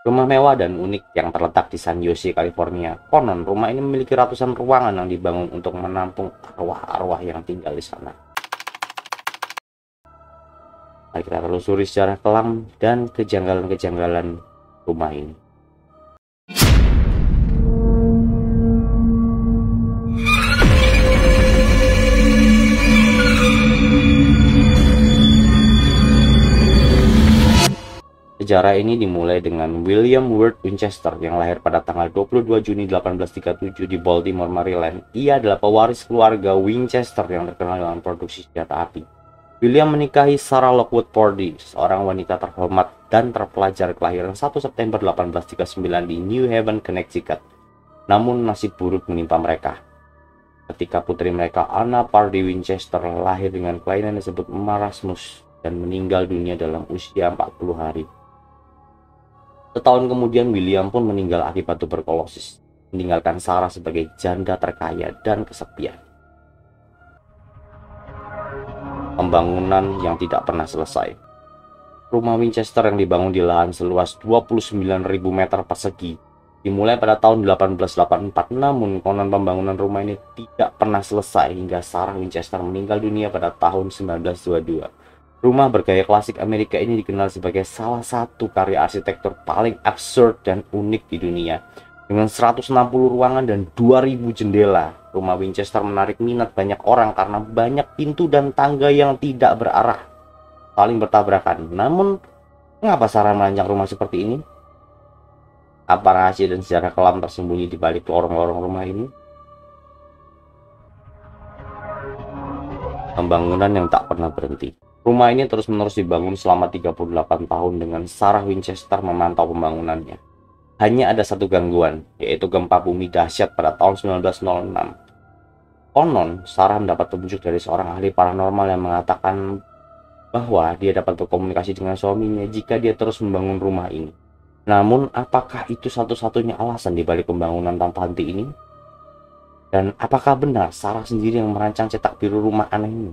Rumah mewah dan unik yang terletak di San Jose, California. Konon, rumah ini memiliki ratusan ruangan yang dibangun untuk menampung arwah-arwah yang tinggal di sana. Mari kita telusuri sejarah kelam dan kejanggalan-kejanggalan rumah ini. Sejarah ini dimulai dengan William Ward Winchester yang lahir pada tanggal 22 Juni 1837 di Baltimore, Maryland. Ia adalah pewaris keluarga Winchester yang terkenal dengan produksi senjata api. William menikahi Sarah Lockwood Purdy, seorang wanita terhormat dan terpelajar kelahiran 1 September 1839 di New Haven, Connecticut. Namun nasib buruk menimpa mereka ketika putri mereka, Anna Purdy Winchester, lahir dengan kelainan disebut marasmus dan meninggal dunia dalam usia 40 hari. Setahun kemudian William pun meninggal akibat tuberkulosis, meninggalkan Sarah sebagai janda terkaya dan kesepian. Pembangunan yang tidak pernah selesai. Rumah Winchester yang dibangun di lahan seluas 29.000 meter persegi dimulai pada tahun 1884, namun konon pembangunan rumah ini tidak pernah selesai hingga Sarah Winchester meninggal dunia pada tahun 1922. Rumah bergaya klasik Amerika ini dikenal sebagai salah satu karya arsitektur paling absurd dan unik di dunia. Dengan 160 ruangan dan 2000 jendela, rumah Winchester menarik minat banyak orang karena banyak pintu dan tangga yang tidak berarah, saling bertabrakan. Namun, mengapa Sarah merancang rumah seperti ini? Apa rahasia dan sejarah kelam tersembunyi di balik lorong-lorong rumah ini? Pembangunan yang tak pernah berhenti. Rumah ini terus-menerus dibangun selama 38 tahun dengan Sarah Winchester memantau pembangunannya. Hanya ada satu gangguan, yaitu gempa bumi dahsyat pada tahun 1906. Konon, Sarah mendapat petunjuk dari seorang ahli paranormal yang mengatakan bahwa dia dapat berkomunikasi dengan suaminya jika dia terus membangun rumah ini. Namun, apakah itu satu-satunya alasan dibalik pembangunan tanpa henti ini? Dan apakah benar Sarah sendiri yang merancang cetak biru rumah aneh ini?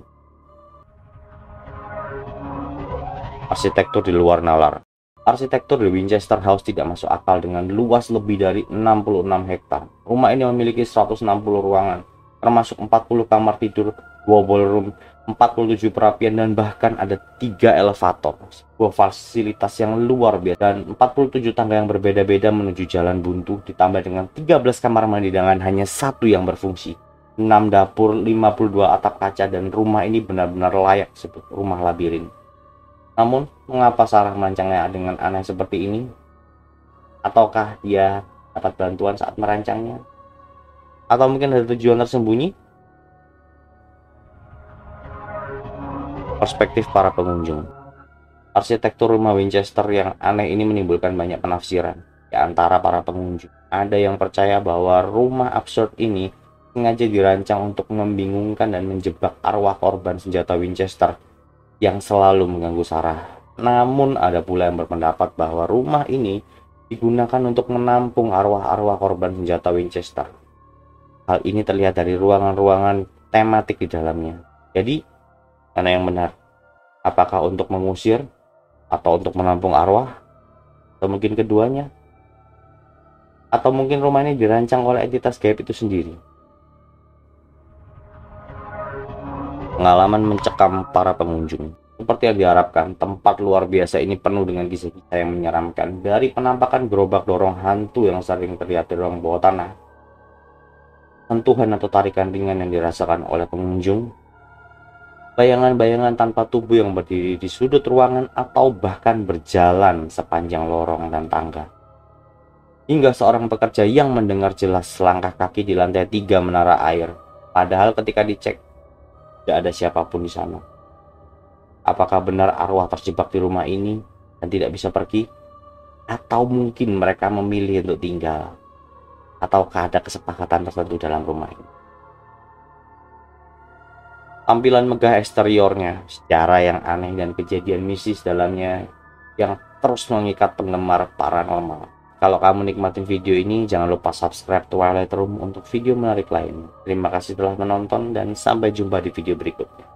Arsitektur di luar nalar. Arsitektur di Winchester House tidak masuk akal dengan luas lebih dari 66 hektar. Rumah ini memiliki 160 ruangan, termasuk 40 kamar tidur, 2 ballroom, 47 perapian, dan bahkan ada 3 elevator. Sebuah fasilitas yang luar biasa, dan 47 tangga yang berbeda-beda menuju jalan buntu, ditambah dengan 13 kamar mandi dengan hanya satu yang berfungsi. 6 dapur, 52 atap kaca, dan rumah ini benar-benar layak disebut rumah labirin. Namun, mengapa Sarah merancangnya dengan aneh seperti ini? Ataukah dia dapat bantuan saat merancangnya? Atau mungkin ada tujuan tersembunyi? Perspektif para pengunjung. Arsitektur rumah Winchester yang aneh ini menimbulkan banyak penafsiran di antara para pengunjung. Ada yang percaya bahwa rumah absurd ini sengaja dirancang untuk membingungkan dan menjebak arwah korban senjata Winchester yang selalu mengganggu Sarah. Namun ada pula yang berpendapat bahwa rumah ini digunakan untuk menampung arwah-arwah korban senjata Winchester. Hal ini terlihat dari ruangan-ruangan tematik di dalamnya. Jadi, mana yang benar? Apakah untuk mengusir atau untuk menampung arwah? Atau mungkin keduanya? Atau mungkin rumah ini dirancang oleh entitas gaib itu sendiri? Pengalaman mencekam para pengunjung. Seperti yang diharapkan, tempat luar biasa ini penuh dengan kisah-kisah yang menyeramkan. Dari penampakan gerobak dorong hantu yang sering terlihat di ruang bawah tanah, sentuhan atau tarikan ringan yang dirasakan oleh pengunjung, bayangan-bayangan tanpa tubuh yang berdiri di sudut ruangan atau bahkan berjalan sepanjang lorong dan tangga. Hingga seorang pekerja yang mendengar jelas selangkah kaki di lantai 3 menara air. Padahal ketika dicek, tidak ada siapapun di sana. Apakah benar arwah terjebak di rumah ini dan tidak bisa pergi? Atau mungkin mereka memilih untuk tinggal? Ataukah ada kesepakatan tertentu dalam rumah ini? Tampilan megah eksteriornya, sejarah yang aneh, dan kejadian mistis dalamnya yang terus mengikat penggemar paranormal. Kalau kamu nikmatin video ini, jangan lupa subscribe Twilight Room untuk video menarik lain. Terima kasih telah menonton dan sampai jumpa di video berikutnya.